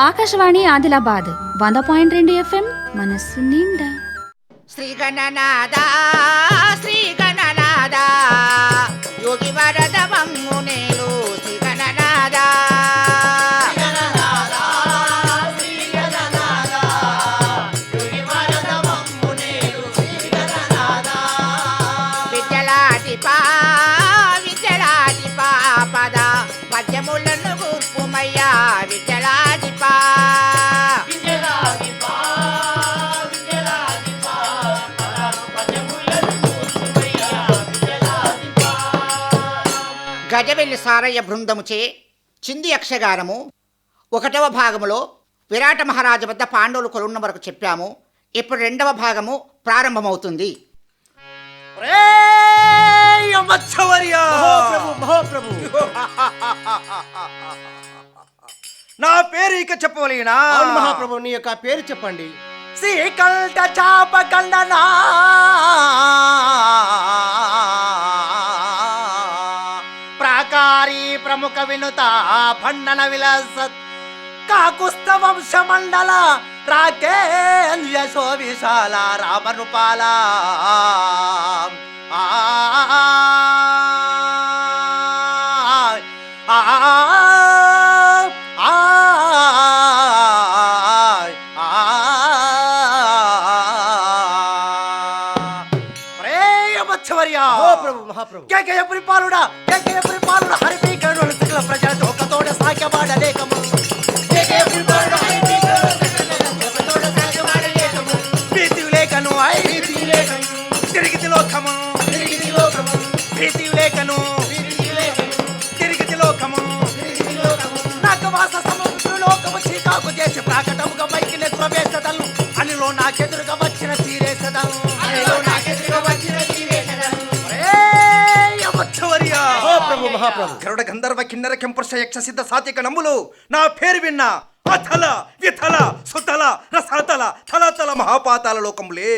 Akashvani Adilabad 100.2 FM మనస్సు నిండా. శ్రీ గణనాదా శ్రీ గణనాదా యోగి వరద మమ్మునేలు శ్రీ గణనాదా విద్యలాదిపా విద్యలాదిపా పద పద్యములను గుర్పుమయ్యా విద్యలాదిపా గజవెల్లి సారయ్య బృందముచే చింది యక్షగానము 1వ భాగములో విరాట మహారాజు వద్ద పాండవులు కొలున్న వరకు చెప్పాము. ఇప్పుడు 2వ భాగము ప్రారంభమవుతుంది. నా పేరు ఇక చెప్పవలేనా? మహాప్రభు, నీ యొక్క పేరు చెప్పండి. శ్రీకంఠ చాపకండనా ప్రాకారీ ప్రముఖ వినుత భండన విలసత్ కాకుస్థ వంశ మండల రాకేంద్రశో విశాల రామనుపాల మహాప్రభు, పరిపాలుడా హరిపీకరుడు సకల ప్రజల తోకతోడ సాక్యమాడలేకము ప్రీతి లేఖను తిరిగి లోకము ప్రీతి లేఖను తిరిగి లోకము నాకు వాస సముద్రు లోకము చీకాకు చేసి ప్రాకటముగా పైకి ప్రవేశదను అనిలో నాకెదురుగా వచ్చిన తీరేసదను గరుడ గంధర్వ కిన్నెర కెంపురుష యక్ష సిద్ధ సాత్విక నమ్ములు నా పేరు విన్నా అథల విథల సుతల రసతల తలతల మహాపాతాల లోకములే.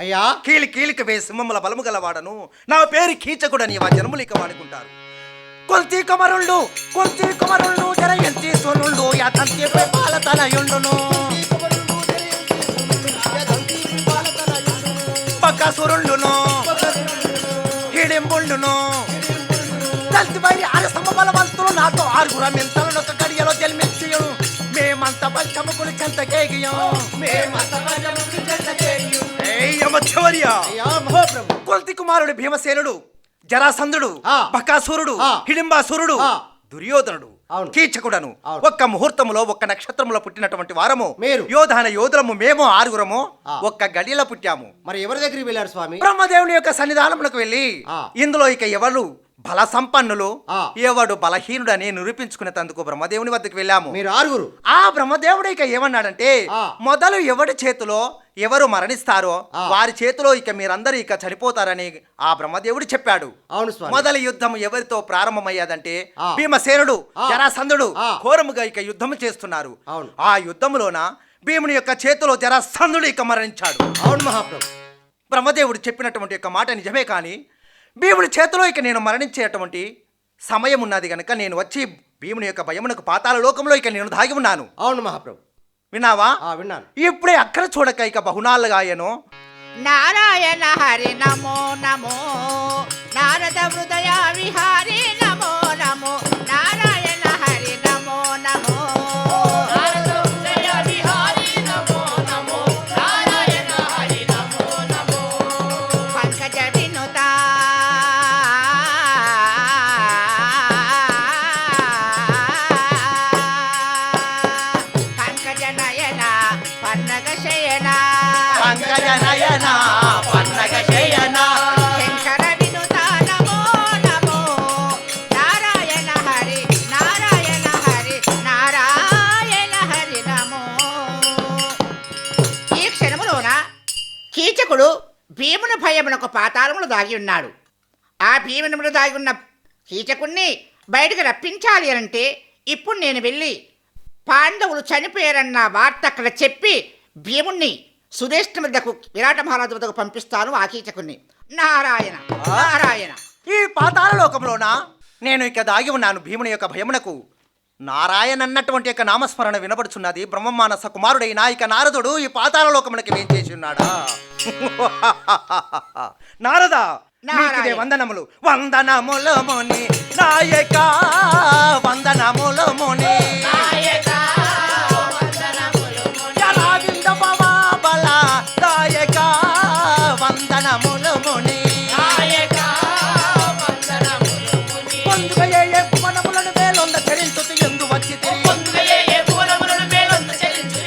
అయ్యా, కీలిక వేసి సింహముల బలము గలవాడను. నా పేరు కీచకుడని ఆ జనములు ఇక వాడుకుంటారు. కొల్తీ కుమరుళ్ళు జర ఎంతి సోనుళ్ళు యాతంతి పాలతనయుండును పక్కసురుండును హిడింబుండును తల్తిపైన అరసమ బలవంతులు నాతో ఆరుగురం ఎంతలను ఒక గడియలో జన్మించు మేమంత పంచముకులు చెంతకేగియం కొల్తి కుమారుడు భీమసేనుడు, జరాసంధుడు, బకాసురుడు, హిడింబాసురుడు, దుర్యోధనుడు, కీచకుడను ఒక్క ముహూర్తములో ఒక్క నక్షత్రములో పుట్టినటువంటి వారము మీరు. యోధులము మేము ఆరుగురము ఒక్క గడియలో పుట్టాము. మరి ఎవరి దగ్గరికి వెళ్ళారు స్వామి? బ్రహ్మదేవుని యొక్క సన్నిధానములకు వెళ్ళి ఇందులో ఇక ఎవరు బల సంపన్నులు ఎవడు బలహీనుడని నిరూపించుకునేందుకు బ్రహ్మదేవుని వద్దకు వెళ్ళాము. మీరు ఆరుగురు. ఆ బ్రహ్మదేవుడు ఇక ఏమన్నాడంటే, మొదలు ఎవడి చేతిలో ఎవరు మరణిస్తారో వారి చేతిలో ఇక మీరందరూ ఇక చనిపోతారని ఆ బ్రహ్మదేవుడు చెప్పాడు. అవును స్వామి. మొదలు యుద్ధం ఎవరితో ప్రారంభమయ్యాదంటే భీమసేనుడు, జరాసంధుడు ఘోరముగా ఇక యుద్ధము చేస్తున్నారు. ఆ యుద్ధములోన భీముని యొక్క చేతిలో జరాసంధుడు ఇక మరణించాడు. అవును మహాప్రభు. బ్రహ్మదేవుడు చెప్పినటువంటి యొక్క మాట నిజమే, కానీ భీముడి చేతిలో ఇక నేను మరణించేటువంటి సమయం ఉన్నది గనుక నేను వచ్చి భీముని యొక్క భయమునకు పాతాళ లోకంలో ఇక నేను దాగి ఉన్నాను. అవును మహాప్రభు. విన్నావా? విన్నాను. ఇప్పుడే అక్కడ చూడక ఇక బహునాళ్ళగాయను. నారాయణ హరి నమో నమో నారద హృదయ విహారి నమో నమో నారాయణ హరి నమో నమో నారద హృదయ విహారి నమో నమో నారాయణ హరి నమో నమో పంకజ వినుత పంకజ నయన పన్నగ శయన శంకర వినుత నమో నమో నారాయణ హరి నారాయణ హరి నారాయణ హరి నమో. ఈ క్షణములోన కీచకుడు భీముని భయమునకు పాతాళములు దాగి ఉన్నాడు. ఆ భీముని దాగి ఉన్న కీచకుణ్ణి బయటకు రప్పించాలి అంటే ఇప్పుడు నేను వెళ్ళి పాండవులు చనిపోయారన్న వార్త అక్కడ చెప్పి భీముణ్ణి సురేష్ఠ వద్దకు విరాట మహారాజు వద్దకు పంపిస్తాను ఆ కీచకుణ్ణి. నారాయణ నారాయణ. ఈ పాతాళ లోకంలోన నేను ఇక దాగి ఉన్నాను భీముని యొక్క భయమునకు. నారాయణ అన్నటువంటి యొక్క నామస్మరణ వినబడుచున్నది. బ్రహ్మమానస కుమారుడైన ఇక నారదుడు ఈ పాతాళలోకమునకి ఏం చేసి ఉన్నాడా? నారదా, నీకిదే వందనములు. వందనములు ముని నాయక, వందనములు ముని జరావింద పవాబల నాయక, వందనములు ముని పొందుగా ఏ భువనములను మేలొంద చరించుతు ఎందు వచ్చి తిరిగి పొందుగా ఏ భువనములను మేలొంద చరించుతు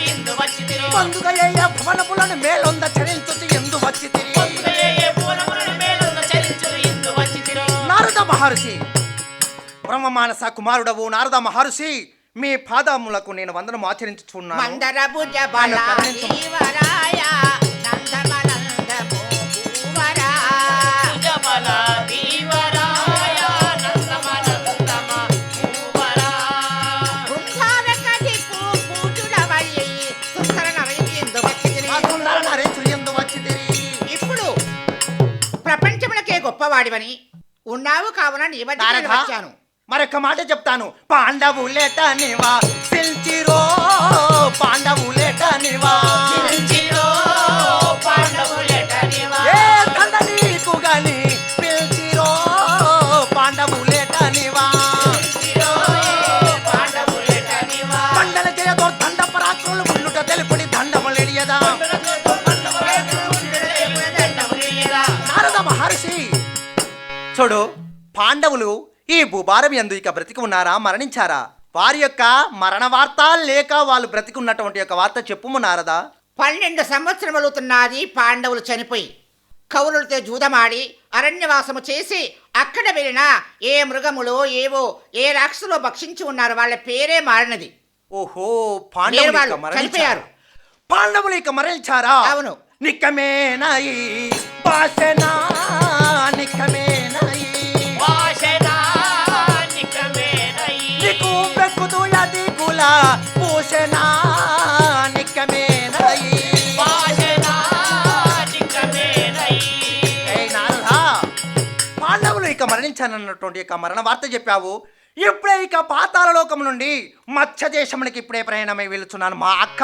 ఎందు వచ్చి తిరిగి నారద మహర్షి, బ్రహ్మమానస కుమారుడవు నారద మహర్షి, మీ పాదములకు నేను వందనము ఆచరించుచున్నాను. మందర భుజ బలాధీవరాయ నందమనందము భూవరా. బృందాల కదిపు పూజుడవయ్యి సుందర నరయిందు వచ్చితిరి. ఆ సుందర నరేంద్రుడు ఎందు వచ్చి తిరిగి ఇప్పుడు ప్రపంచములకే గొప్పవాడివని ఉన్నావు కావున నీ వద్దకు నేను నారద, వచ్చాను. మరొక మాట చెప్తాను. పాండవులేట నివా సిల్చిరో, పాండవులేట నివా ఏ తండ నీకు గాని పిల్చిరో, పాండవులేట నివా పండల జయదో దండ పరాక్రులు ఉండుట తెలుపుడి దండములెడియదా. నారద మహర్షి, చూడు, పాండవులు ఈ భూభారం యందు ఇక బ్రతికి ఉన్నారా, మరణించారా? వారి యొక్క మరణ వార్త లేక వాళ్ళు బ్రతికి ఉన్నటువంటి యొక్క వార్త చెప్పుము నారదా. 12 సంవత్సరములుతున్నది పాండవులు చనిపోయి కౌరులతో జూదమాడి అరణ్యవాసము చేసి అక్కడ వెళ్ళిన ఏ మృగములో ఏవో ఏ రాక్షసులో భక్షించి ఉన్నారు, వాళ్ళ పేరే మారినది. ఓహో, వేరే పాండవులు వాళ్ళు ఇక మరణించారు. చనిపోయారు. పాండవులు ఇక మరణించారా? అవును. నిక్కమేనాయి భాషనా, నిక్కమేనాయి నీకు బెక్కుదు యది గుల పూషణ, నిక్కమేనాయి ఏయ్ నారదా, పాండవులు ఇక మరణించానన్నటువంటి యొక్క మరణ వార్త చెప్పావు. ఇప్పుడే ఇక పాతాళ లోకం నుండి మత్స్య దేశమునికి ఇప్పుడే ప్రయాణమై వెళుతున్నాను. మా అక్క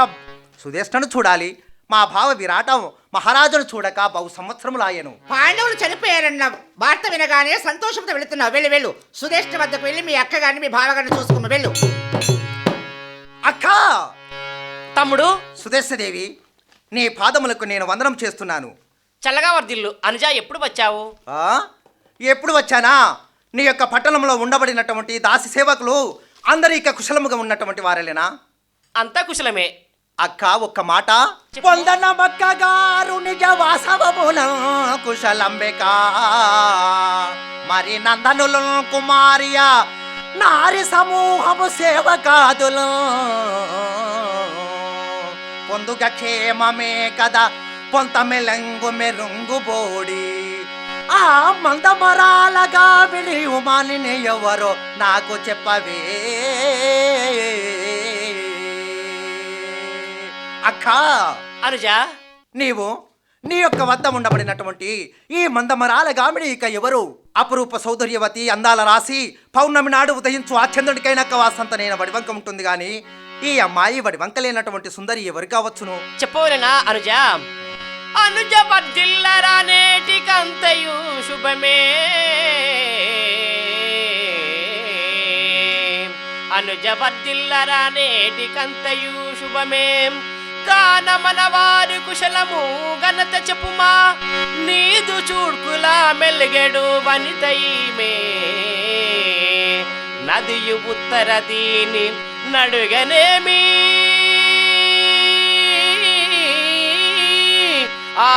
సుదేష్ణను చూడాలి, మా భావ విరాట మహారాజును చూడక బహు సంవత్సరములాయను. పాండవులు చనిపోయారన్న వార్త వినగానే సంతోషంతో వెళుతున్నావు. వెళ్ళు వెళ్ళు, సుదేష్ణ వద్దకు వెళ్ళి మీ అక్క గారిని మీ బావగారిని చూసుకుని వెళ్ళు. అక్క తమ్ముడు, సుదేశదేవి, నీ పాదములకు నేను వందనం చేస్తున్నాను. చల్లగా వర్దిల్లు. అనుజ, ఎప్పుడు వచ్చావు? ఆ? ఎప్పుడు వచ్చానా? నీ యొక్క పట్టణంలో ఉండబడినటువంటి దాసి సేవకులు అందరూ ఇక కుశలముగా ఉన్నటువంటి వారేలేనా? అంతా కుశలమే. అక్క, ఒక్క మాట. పొందన మక్క గారు నిజ వాసవమున కుశలంబిక, మరి నందనులు కుమారియ నారి సమూహము సేవకాదులు పొందుగ క్షేమమే కదా పొంత మెలంగు మెరుంగు బోడి ఆ మందమరాలగా విలియు మాలిని ఎవరో నాకు చెప్పవే అక్క. అనుజ, నీవు నీ యొక్క వద్ద ఉండబడినటువంటి ఈ మందమరాల గామిడి ఇక ఎవరు? అపురూప సౌందర్యవతి, అందాల రాసి, పౌర్ణమి నాడు ఉదయించు ఆ చంద్రుడికైనా వాసంతనైన వడివంక ఉంటుంది గాని ఈ అమ్మాయి వడివంక లేనటువంటి సుందరి ఎవరు కావచ్చును? చెప్పవలనా అనుజ? అనుజ వర్దిల్లరా నేటికంతయు శుభమే, అనుజ వర్దిల్లరా నేటికంతయు శుభమే, కాన మనవారి కుశలము ఘనత చెప్పుమా, నీదు చూడ్కులా మెల్గెడు వనితైమే, నదియు ఉత్తర దీని నడుగనేమి ఆ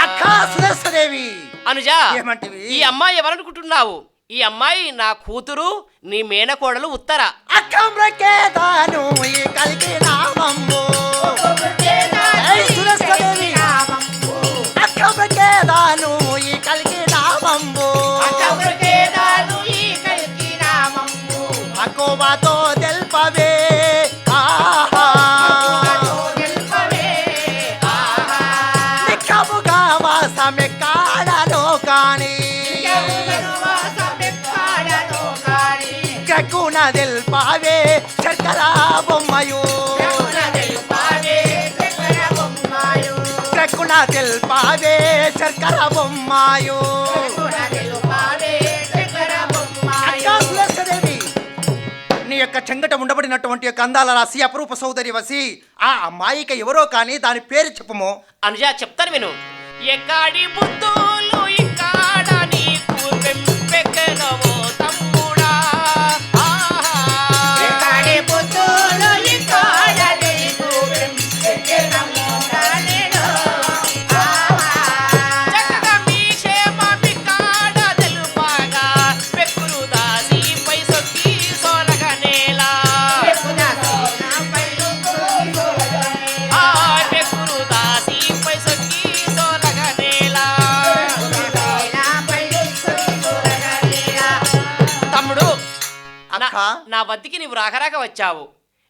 అక్క సురేశ్వదేవి, అనుజ, ఏమంటివి? ఈ అమ్మాయి ఎవరనుకుంటున్నావు? ఈ అమ్మాయి నా కూతురు, నీ మేనకోడలు ఉత్తర. అక్కమ్రకేదాను ఈ కలికి నామమ్ము, ఏయ్ సురేశ్వదేవి, అక్కమ్రకేదాను ఈ కలికి నామమ్ము, అకోబాతో తెల్పవే ఆహా, నిక్కముగా వాసమెక్కా తెల్పావే శర్కర బొమ్మయు క్రక్కున తెల్పావే శర్కర బొమ్మాయు అక్కా సుదర్శదేవి, నీ యొక్క చెంగట ఉండబడినటువంటి యొక్క అందాల రాశి అపరూప సోదరి వసి ఆ అమ్మాయికి ఎవరో కానీ దాని పేరు చెప్పము. అనుజ చెప్తాను విను. ఎక్కడి బుద్ధులు ఇక్కడ నీకు పెంపెక్కనవో తమ్ముడా. ఎక్కడి బుద్ధులు ఇక్కడ నీకు పెంపెక్కనవో తమ్ముడా. చక్కగా మీ క్షేమమిక్కడ తెలుపగా పెక్కులు దాసిపై సొక్కి సోలగనేలా. పెక్కులు దాసిపై సొక్కి సోలగనేలా. తమ్ముడు, అక్క నా వద్దకి నీవు రాకరాక వచ్చావు.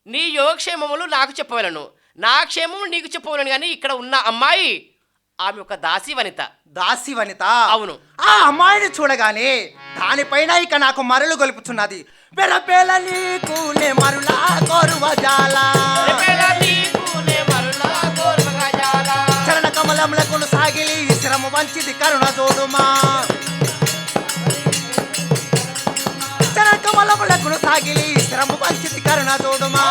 నీ యోగక్షేమములు నాకు చెప్పవలను, నా క్షేమములు నీకు చెప్పవలను. కానీ ఇక్కడ ఉన్న అమ్మాయి ఆమె ఒక దాసి వనిత. దాసి వనిత, అవును. ఆ అమ్మాయిని చూడగానే దానిపైన ఇక నాకు మరలు గొలుపుచున్నది. పెరపేల నీకు నే మరులా కోరువజాలా చరణ కమలములకు సాగిలి శ్రమ వంచిది కరుణ జోడుమా. చరణ కమలములకు సాగిలి శ్రమ వంచిది కరుణ జోడుమా.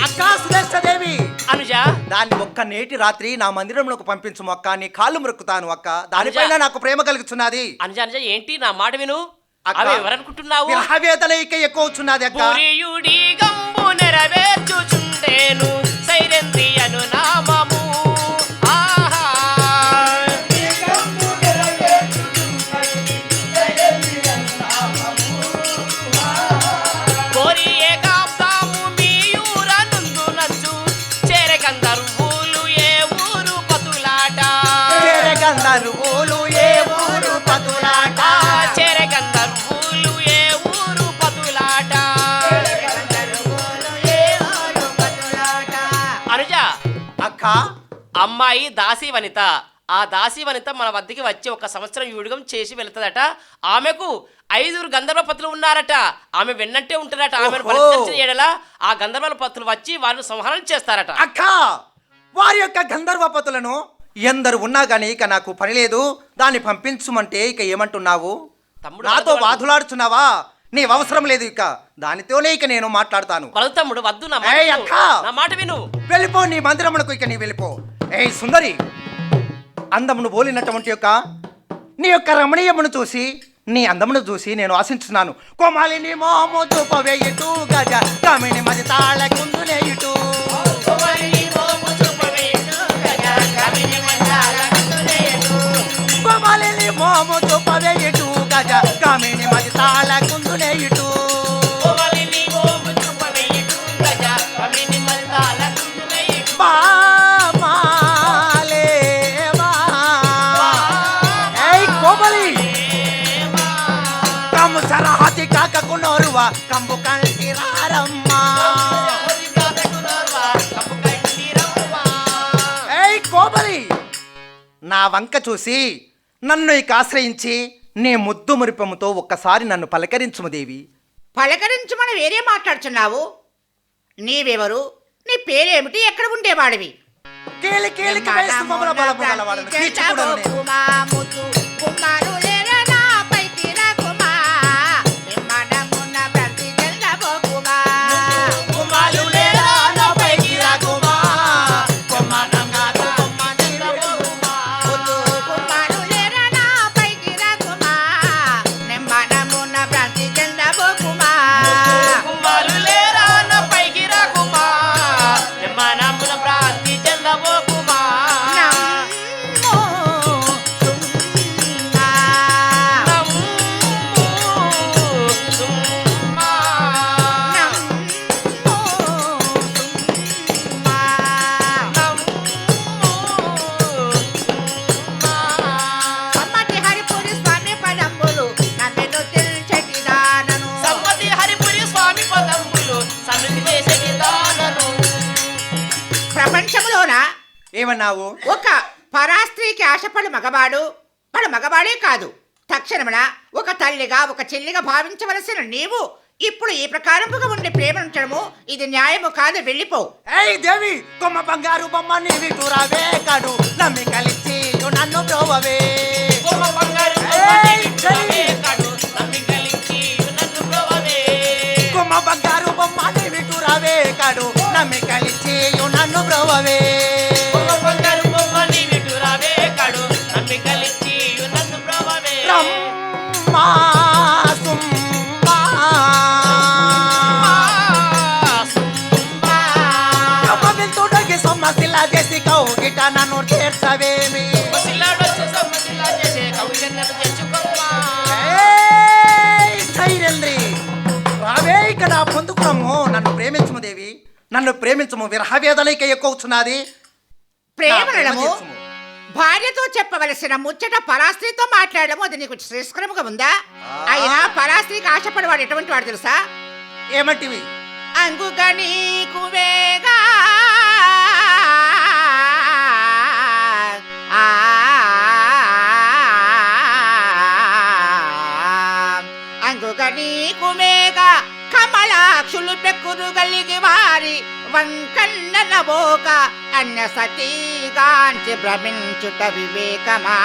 అక్కా సుదర్శదేవి, అనుజ, దాన్ని ఒక్క నేటి రాత్రి నా మందిరంలోకి పంపించము అక్క. నీ కాళ్ళు మొక్కుతాను అక్క. దానిపైన నాకు ప్రేమ కలుగుతున్నది. అనుజ అనుజ ఏంటి నా మాట విను. అక్క, అవి ఎవరనుకుంటున్నావు? విరహవేదన ఇక ఎక్కువ వచ్చున్నది అక్క. పురియుడి గంబు నెరవేర్చుచుండేను సైరేంద్రియను నామము. ఆహా, కోరియే కాప్తాము మీయూర నుందు నంచు చేరే గంధర్వులు ఏ ఊరు పతులాట. చేరే గంధర్వులు ఏ ఊరు పతులాట. చేరే గంధర్వులు ఏ ఊరు పతులాట. అనుజ, అక్క, అమ్మాయి దాసి వనిత. ఆ దాసి వనిత మన వద్దకి వచ్చి ఒక సంవత్సరం యూడుగం చేసి వెళుతుందట. ఆమెకు 5 గంధర్వ పతులు ఉన్నారట. ఆమె వెన్నంటే ఉంటారట. ఆమెను ఓహో. పరిచయం చేయడలా ఆ గంధర్వ పతులు వచ్చి వారిని సంహారం చేస్తారట. అక్క, వారి యొక్క గంధర్వపతులను ఎందరు ఉన్నా గానీ ఇక నాకు పని లేదు. దాన్ని పంపించుమంటే ఇక ఏమంటున్నావు? తమ్ముడు, నాతో వద్దు, వాదులాడుచున్నావా? నీ అవసరం లేదు ఇక. దానితోనే ఇక నేను మాట్లాడతాను. వద్దు తమ్ముడు, వద్దు. నా మాట ఏయ్ విను. అక్క! నా మాట విను. వెళ్ళిపో నీ మందిరమునకు. ఇక నీ వెళ్ళిపో. ఏయ్ సుందరి, అందమును బోలినటువంటి యొక్క నీ యొక్క రమణీయమును చూసి, నీ అందమును చూసి నేను ఆశించున్నాను. కోమాలిని మోము చూపవేయుటూ గజ కామిని మది తాళ కుందునేయుటూ. కోమాలిని మోము చూపవేయుటూ గజ కామిని మది తాళ కుందునేయుటూ. బామాలేవా. ఏయ్ కోమలి, కమ్ము సరహతి కాకకు నోరువా కంబు కంటి రారమ్మా. ఏయ్ కోమలి, నా వంక చూసి నన్ను ఇక ఆశ్రయించి నీ ముద్దు మురిపముతో ఒక్కసారి నన్ను పలకరించుము దేవి. పలకరించమని వేరే మాట్లాడుతున్నావు. నీవెవరు? నీ పేరేమిటి? ఎక్కడ ఉండేవాడివి? కేలి కేలికి వేస్తు మమ్మల బలము గలవాడను కీచుకుడను నేను. కుమారు లేరా నా పైకి రాకుమా. కొమ్మనంగా కొమ్మని రఘుమా. కుమ్మాలు లేరా నా పైకి రాకుమా. నిమ్మనమున ప్రాంతి చెందబోకుమా. సమ్మతి హరిపురి స్వామి పదంబులు సన్నిధి చేసే దానను. ప్రపంచంలోన ఏమన్నావు? ఒక పరాస్త్రీకి ఆశపడు మగవాడు మగవాడే కాదు, తక్షణమున ఒక తల్లిగా ఒక చెల్లిగా భావించవలసిన నీవు ఇప్పుడు ఈ ప్రకారముగా ఉండే ప్రేమ ఉంచడము ఇది న్యాయము కాదు, వెళ్ళిపో. ఏయ్ దేవి కొమ్మ బంగారు బొమ్మ నీవి టూరావే కాడు నమ్మి కలిసి నన్ను బ్రోవవే కొమ్మ బంగారు బొమ్మ నీవి టూరావే కాడు, నమ్మి కలిసి నన్ను బ్రోవవే. కొమ్మ బంగారు బొమ్మ నీవి టూరావే కాడు నమ్మి కలిసి నన్ను బ్రోవవే. కొమ్మ బంగారు బొమ్మ నీవి టూరావే కాడు, నమ్మి కలిసి నన్ను బ్రోవవే. రమ్మా సుమ్మా కొమ్మ వెళ్తుండగి సొమ్మసిల్లా చేసి కౌగిట నన్ను చేర్చవేమి. మసిలాడొచ్చు సమ్మసిలా చేసే కౌగిటను తెచ్చుకోమ్మా. ఏయ్ సైరంద్రి రావే ఇక్కడ పొందుకురమ్ము. నన్ను ప్రేమించము దేవి, నన్ను ప్రేమించము. విరహవేదనైక ఎక్కువచ్చున్నది. ప్రేమనడము భార్యతో చెప్పవలసిన ముచ్చట పరాస్త్రీతో మాట్లాడము అది నీకు శ్రేష్కరముగా ఉందా? అయినా పరాస్త్రీకి ఆశపడేవాడు ఎటువంటి వాడు తెలుసా? ఏమంటివి? అంగుక నీకు వేగా అంగుక నీకు మేగా కమలాక్షులు పెక్కురు కలిగి వారి వంకన్న బోక అన్న సతీగాంచి భ్రమించుట వివేకమా.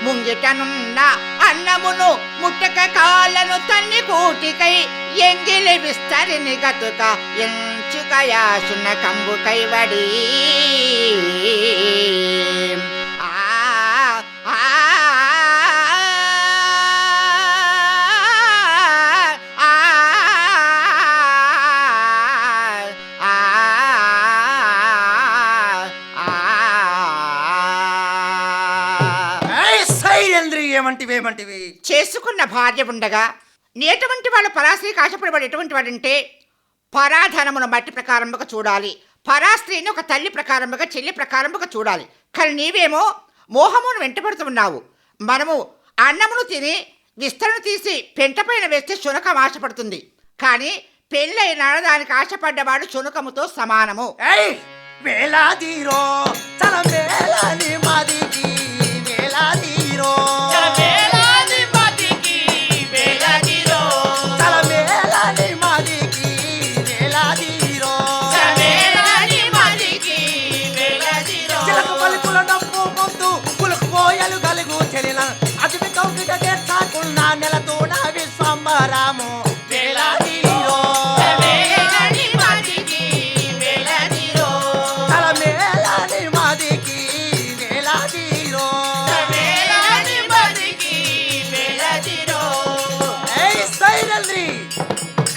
ముంగిటనున్న అన్నమును ముట్టక కాళ్ళను తన్ని కూటికై ఎంగిలి విస్తరిని గతుక ఎంచుకయాసున కంబు కైవడి. ఏమంటివి? చేసుకున్న భార్య ఉండగా ఎటువంటి వాళ్ళు పరాస్త్రీకి ఆశపడేవాడు ఎటువంటి వాడంటే పరాధనమును బట్టి ప్రకారముగా చూడాలి, పరాస్త్రీని ఒక తల్లి ప్రకారముగా చెల్లి ప్రకారముగా చూడాలి. కానీ నీవేమో మోహమును వెంటబడుతున్నావు. మనము అన్నమును తిని విస్తరణ తీసి పెంట పైన వేస్తే శునకం ఆశపడుతుంది, కానీ పెళ్ళైన దానికి ఆశపడ్డవాడు శునకముతో సమానము. వేలాదీరో చల వేలాది మాదికి వేలాదీరో చల వేలాది మాదికి వేలాదీరో చిలక పలుకుల డప్పు పొద్దు పులుకు కోయలు గలుగు చెలిన అతిథి కౌకిట చేర్చాకున్న నెలతో నా విశ్వంబరాము వేలాదీరో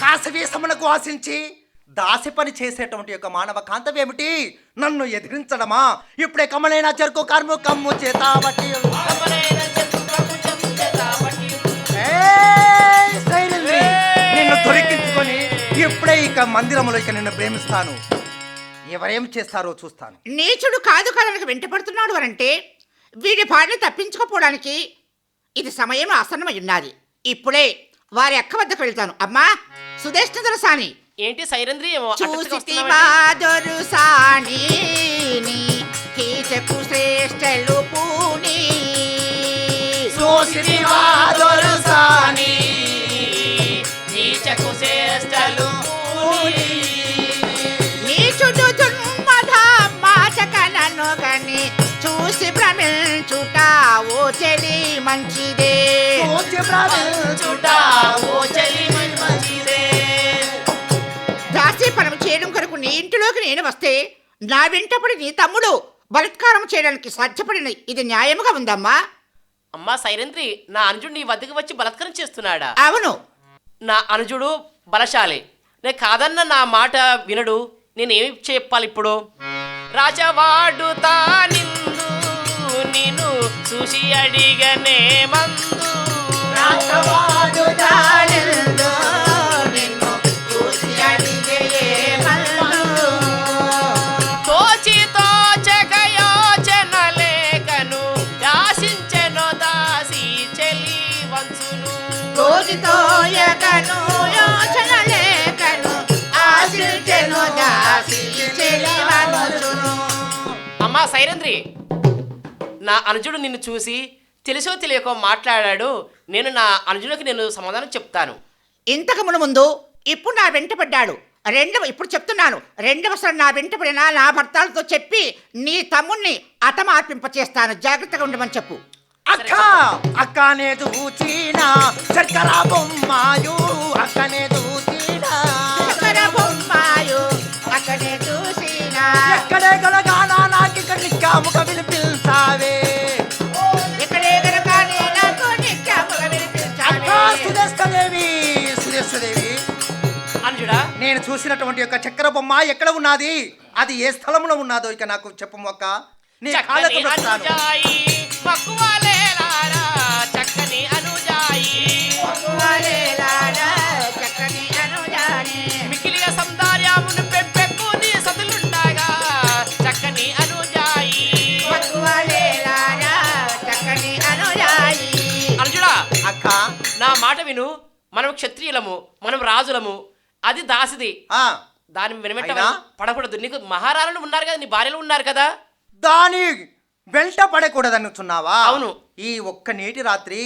కాశవీసమునకు ఆశించి దాసి పని చేసేటువంటి యొక్క మానవ కాంతవేమిటి? నన్ను ఎదిరించడమా? ఇప్పుడే కమలైన చెరుకు కర్ము కమ్ము చేత బట్టి నిన్ను దొరికించుకొని ఇప్పుడే ఇక మందిరములో ఇక నిన్ను ప్రేమిస్తాను. ఎవరేం చేస్తారో చూస్తాను. నీచుడు కాదు కథలకు వెంటపడుతున్నాడు అనంటే వీడి భార్య తప్పించుకోపోవడానికి ఇది సమయం ఆసన్నమై ఉన్నది. ఇప్పుడే వారి అక్క వద్దకు వెళ్తాను. అమ్మా సుదేష్ణ సాని ఏంటి సైరంద్రి ఏమో చూసిసాని కీచకు శ్రేష్టలు పూని నీచుడు దుర్మధ మాచకనను గని చూసి భ్రమించుట ఓ చెలి మంచిదే. దాసి పనం చేయడం కొరకు నీ ఇంటిలోకి నేను వస్తే నా వెంటపడి నీ తమ్ముడు బలాత్కారం చేయడానికి సాధ్యపడిన ఇది న్యాయముగా ఉందమ్మా? అమ్మా సైరంద్రి, నా అనుజుడు నీ వద్దకు వచ్చి బలాత్కారం చేస్తున్నాడా? అవును. నా అనుజుడు బలశాలి, నేను కాదన్న నా మాట వినడు. నేనేమి చెప్పాలి ఇప్పుడు? రాజవాడు తానిందు నిన్ను చూసి అడిగనే మందు తోచి తోచకయోచన లేకను యాసించెను దాసి చెలి వంచును అమ్మా సైరంద్రి, నా అనుజుడు నిన్ను చూసి తెలుసో తెలియకో మాట్లాడాడు. నేను నా అనుజుడికి నేను సమాధానం చెప్తాను. ఇంతకు ముందు ఇప్పుడు నా వెంట పడ్డాడు. ఇప్పుడు చెప్తున్నాను, రెండవసారి నా వెంట పడినా నా భర్తలతో చెప్పి నీ తమ్ముణ్ణి అతమార్పింప చేస్తాను. జాగ్రత్తగా ఉండమని చెప్పు. అక్క అక్కనే చూచినా చక్కెర బొమ్మాయు అక్కనే చూచినా చక్కెర బొమ్మాయు అక్కడే చూసినా ఎక్కడే గలగానా నాకు ఇక్కడ నిక్కాముక పిలిపిల్సావే ఇక్కడే గనక నీ నాకు నిత్యముగా వినిపించాలి. అక్క సుదేశదేవి అనుజుడా, నేను చూసినటువంటి యొక్క చక్కెర బొమ్మ ఎక్కడ ఉన్నది, అది ఏ స్థలంలో ఉన్నదో ఇక నాకు చెప్పము అక్క. నీ కాళ్ళకు చక్కని పెడతాను. అనుజాయి మక్కువలేలారా, చక్కని అనుజాయి మక్కువలేలారా, చక్కని అనుజాని మికిలియ సౌందర్యమును పెంపెక్కుని సతులుండగా, చక్కని అనుజాయి మక్కువలేలారా, చక్కని అనుజాయి. అనుజుడా, అక్క నా మాట విను. మనం క్షత్రియులము, మనం రాజులము, అది దాసిది. ఆ, దాని వెనమెట్ట అయినా? పడకూడదు. నీకు మహారాణులు ఉన్నారు కదా, నీ భార్యలు ఉన్నారు కదా. దాని వెంట పడకూడదనుచున్నావా? అవును. ఈ ఒక్క నేటి రాత్రి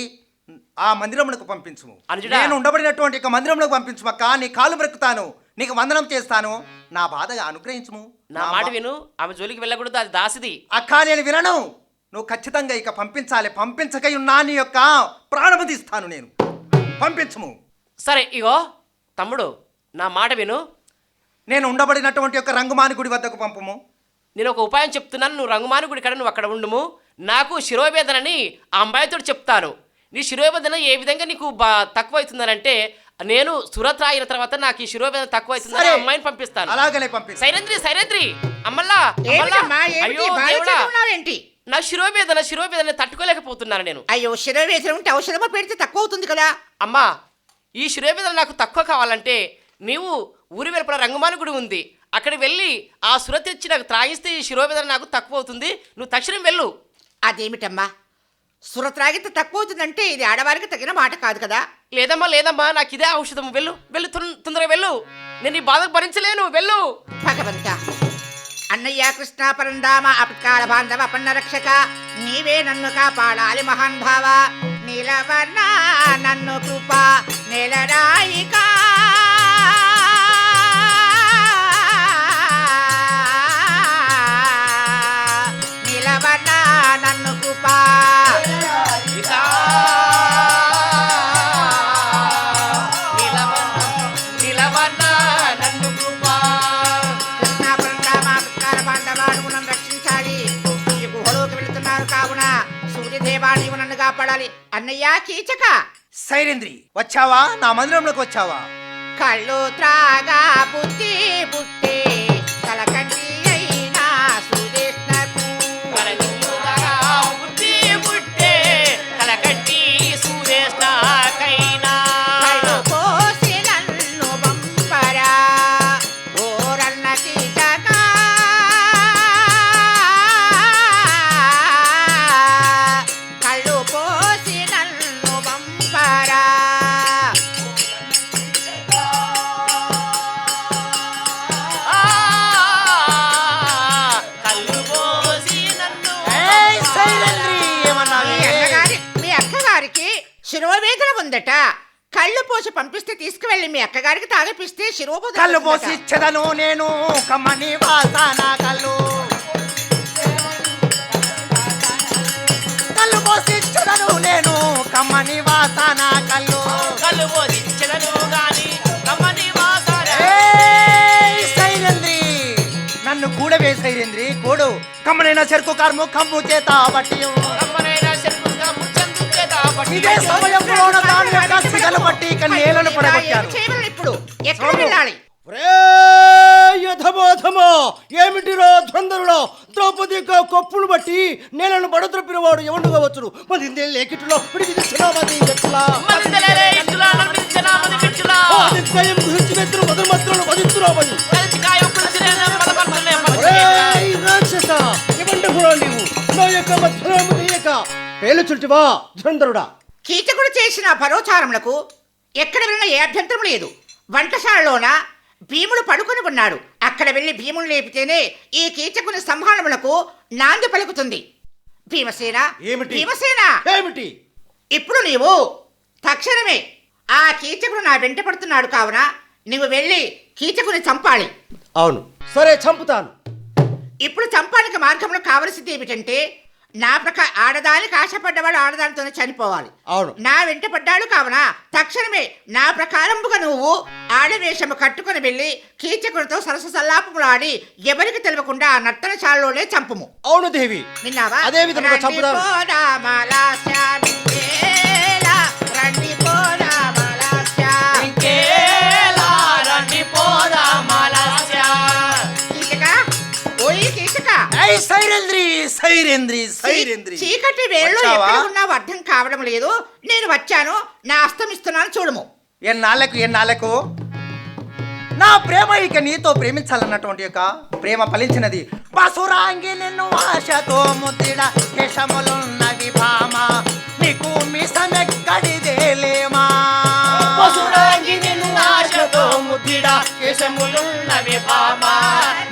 ఆ మందిరమునకు పంపించుము. అనుజుడా. నేను ఉండబడినటువంటి ఒక మందిరమునకు పంపించుము అక్క. నీ కాళ్ళు బ్రక్కుతాను, నీకు వందనం చేస్తాను, నా బాధగా అనుగ్రహించుము. నా మాట విను. ఆమె జోలికి వెళ్ళకూడదు, అది దాసిది. అక్క నేను వినను. నువ్వు ఖచ్చితంగా ఇక పంపించాలి. పంపించకై ఉన్నా నీ యొక్క ప్రాణము తీస్తాను నేను. పంపించుము. సరే, ఇగో తమ్ముడు, నా మాట విను. నేను ఉండబడినటువంటి యొక్క రంగుమాని గుడి వద్దకు పంపుము. నేను ఒక ఉపాయం చెప్తున్నాను. నువ్వు రంగుమాను గుడి కాడ నువ్వు అక్కడ ఉండుము. నాకు శిరోవేదనని ఆ అమ్మాయితో చెప్తాను. నీ శిరోవేదన ఏ విధంగా నీకు తక్కువ అవుతుందనంటే, నేను సురత్ అయిన తర్వాత నాకు ఈ శిరోవేదన తక్కువ అవుతుందని ఆ అమ్మాయిని పంపిస్తాను. అలాగనే పంపిస్తాను. సైరంద్రి అమ్మల్లా, ఏమిటమ్మా, ఏమిటి? అయ్యో బాగా దేవుడా, చదువుతున్నావేంటి? నా శిరోవేదన తట్టుకోలేకపోతున్నాను నేను. అయ్యో, శిరోవేదన ఉంటే ఔషధమో పెడితే తక్కువ అవుతుంది కదా. అమ్మా, ఈ శిరోవేదన నాకు తక్కువ కావాలంటే నీవు ఊరి వెలుపల రంగుమాని గుడి ఉంది, అక్కడికి వెళ్ళి ఆ సురత్ తెచ్చి నాకు త్రాగిస్తే ఈ శిరోవేదన నాకు తక్కువ అవుతుంది. నువ్వు తక్షణం వెళ్ళు. అదేమిటమ్మా, సుర త్రాగితే తక్కువ అవుతుందంటే ఇది ఆడవారికి తగిన మాట కాదు కదా. లేదమ్మా, నాకు ఇదే ఔషధం. వెళ్ళు తొందరగా వెళ్ళు. నేను ఈ బాధకు భరించలేను. వెళ్ళు. భగవంత, అన్నయ్య కృష్ణ పరందామ అపత్కాల బాంధవ పన్న రక్షక, నీవే నన్ను కాపాడాలి మహాన్ భావ. నీలవర్ణ నన్ను కృప నెలరాయిక, నీలవర్ణ నన్ను కృప. నిలవన్న నన్ను కృపా. కృష్ణ పరందామ అపత్కాల బాంధవ, నువ్వు నన్ను రక్షించాలి. ఈ గుహలోకి వెళుతున్నారు కావున సూర్యదేవా నీవు నన్ను కాపాడాలి. అన్నయ్య కీచక, సైరేంద్రి వచ్చావా? నా మందిరంలోకి వచ్చావా? కళ్ళు త్రాగా బుద్ధి పుట్టే కలకంటి అయినా సుదేష్ణకు. కలనియుదగా బుద్ధి పుట్టే కలకట్టి సురేష్ణకైనా. కళ్ళు పోసి నన్ను బంపరా ఓరన్న కీచక, కళ్ళు పోసి నన్ను బంపరా. ఆ, కళ్ళు పోసి నన్ను ఏయ్, సైరేంద్రి ఏమన్నావే? మీ అక్కగారికి శిరోవేదన ఉందట. కళ్ళు పోసి పంపిస్తే తీసుకువెళ్ళి మీ అక్కగారికి తాగిపిస్తే శిరోవేదన కళ్ళు పోసి వస్తుందట. ఇచ్చేదను నేను కమ్మని వాసన కళ్ళు. కళ్ళు పోసి ఇచ్చేదను నేను కమ్మని వాసన కళ్ళు. కళ్ళు పోసి చెలను గాని కమ్మని వాసన. ఏయ్, సైరేంద్రి నన్ను కూడవే సైరేంద్రి కూడు. కమ్మనైన చెరుకు కార్ము కమ్ము చేత బట్టి కమ్మనైన చెరుకుగా ముచ్చందు చేత పట్టి. ఇదే సమయంలోన దాని యొక్క సిగలు పట్టి ఇక నేలను ఏం పడగొట్టారు. చేయగలను ఇప్పుడు? ఎక్కడ వెళ్ళాలి? యథబోధమో ఏమిటిరో ధ్వందరుడో ద్రౌపది యొక్క కొప్పును బట్టి నేలను బడద్రపిన వాడు ఎవడుగా వచ్చును. మరి లేకిట్లో విడిచినామది చెట్లా మనిదెలరే ఇంచులా నమ్మించనా మది మించులా. ఆదిత్యం గురించి వెతురు మొదలు మాత్రం వదిస్తున్నామని. కలిసికాయ కులిసిరేన పడబడుతున్నే ఒరేయ్ రాక్షస, ఇవ్వండి కూడా నీవు నా యొక్క మధ్యలోము తీయక పేలుచుంటివా ధ్వందరుడా. కీచకుడు చేసిన పరోచారములకు ఎక్కడ వెళ్ళినా ఏ అభ్యంతరం లేదు. వంటశాలలోన భీముడు పడుకొని ఉన్నాడు. అక్కడ వెళ్ళి భీముడు లేపితేనే ఈ కీచకుని సంహారములకు నాంది పలుకుతుంది. భీమసేన, ఏమిటి? భీమసేన, ఏమిటి? ఇప్పుడు నీవు తక్షణమే ఆ కీచకుడు నా వెంట పడుతున్నాడు కావున నువ్వు వెళ్ళి కీచకుని చంపాలి. అవును, సరే చంపుతాను. ఇప్పుడు చంపానికి మార్గంలో కావలసింది ఏమిటంటే నా ఆడదానికి ఆశపడ్డవాడు ఆడదానితోనే చనిపోవాలి. అవును. నా వెంట పడ్డాడు కావున తక్షణమే నా ప్రకారముగా నువ్వు ఆడవేషము కట్టుకుని వెళ్ళి కీచకుడితో సరస సల్లాపములు ఆడి ఎవరికి తెలియకుండా ఆ నర్తనశాలలోనే చంపుము. అవును దేవి, విన్నావా? అదే విధంగా చంపుదాం. రండి పోదామా లాస్యా మింకేలా, రండి పోదామా లాస్యా. కీచక, ఓయ్ కీచక, ఏయ్ సైరేంద్రి, సైరేంద్రి, సైరేంద్రి. చీకటి వేళ్ళు వచ్చావా? ఎక్కడ ఉన్నావు అర్థం కావడం లేదు. నేను వచ్చాను, నా అస్తమిస్తున్నాను చూడము. ఎన్నాళ్ళకు నా ప్రేమ ఇక నీతో ప్రేమించాలన్నటువంటి యొక్క ప్రేమ ఫలించినది. పసురాంగి నిన్ను ఆశతో ముద్దిడ కేశములున్నవి భామ, నీకు మిసమెక్కడిదేలేమా. పసురాంగి నిన్ను ఆశతో ముద్దిడ కేశములున్నవి భామ,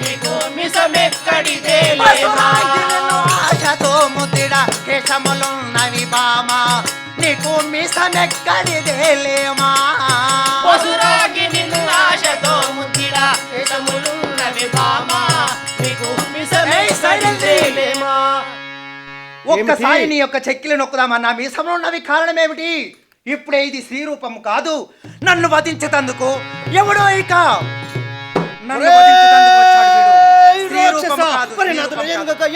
నీకు మిసమెక్కడిదేలేమా. పసురాంగి నిన్ను ఆశతో ముద్దిడ కేశములున్నవి భామ, నీకు మిసమెక్కడిదేలేమా. పసురాంగి నిన్ను ఆశతో ముద్దిడ కేశములున్నవి భామ, నీకు మిసమెక్కడిదేలేమా. ఒక్కసారి నీ యొక్క చెక్కిలి నొక్కుదామన్నా మీసంలో ఉన్నవి కారణమేమిటి? ఇప్పుడే ఇది శ్రీరూపం కాదు, నన్ను వధించేందుకు ఎవడో ఇక నన్ను వధించేందుకు వచ్చాడు వీడు. శ్రీరూపం కాదు, శ్రీరూపం కాదు.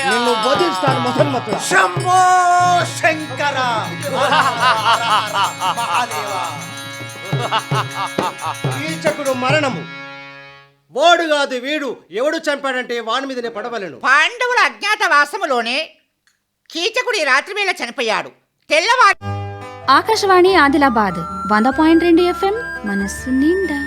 నిన్ను బోధిస్తాను మహన్మతుడా. శంభో శంకర మహాదేవా. కీచకుడు మరణము. వాడు కాదు వీడు. ఎవడు చంపాడంటే వాని మీదనే పడవలను. పాండవుల అజ్ఞాతవాసములోనే కీచకుడు ఈ రాత్రి వేళ చనిపోయాడు. తెల్లవారు ఆకాశవాణి ఆదిలాబాద్ 100.2 FM మనస్సు నిండా.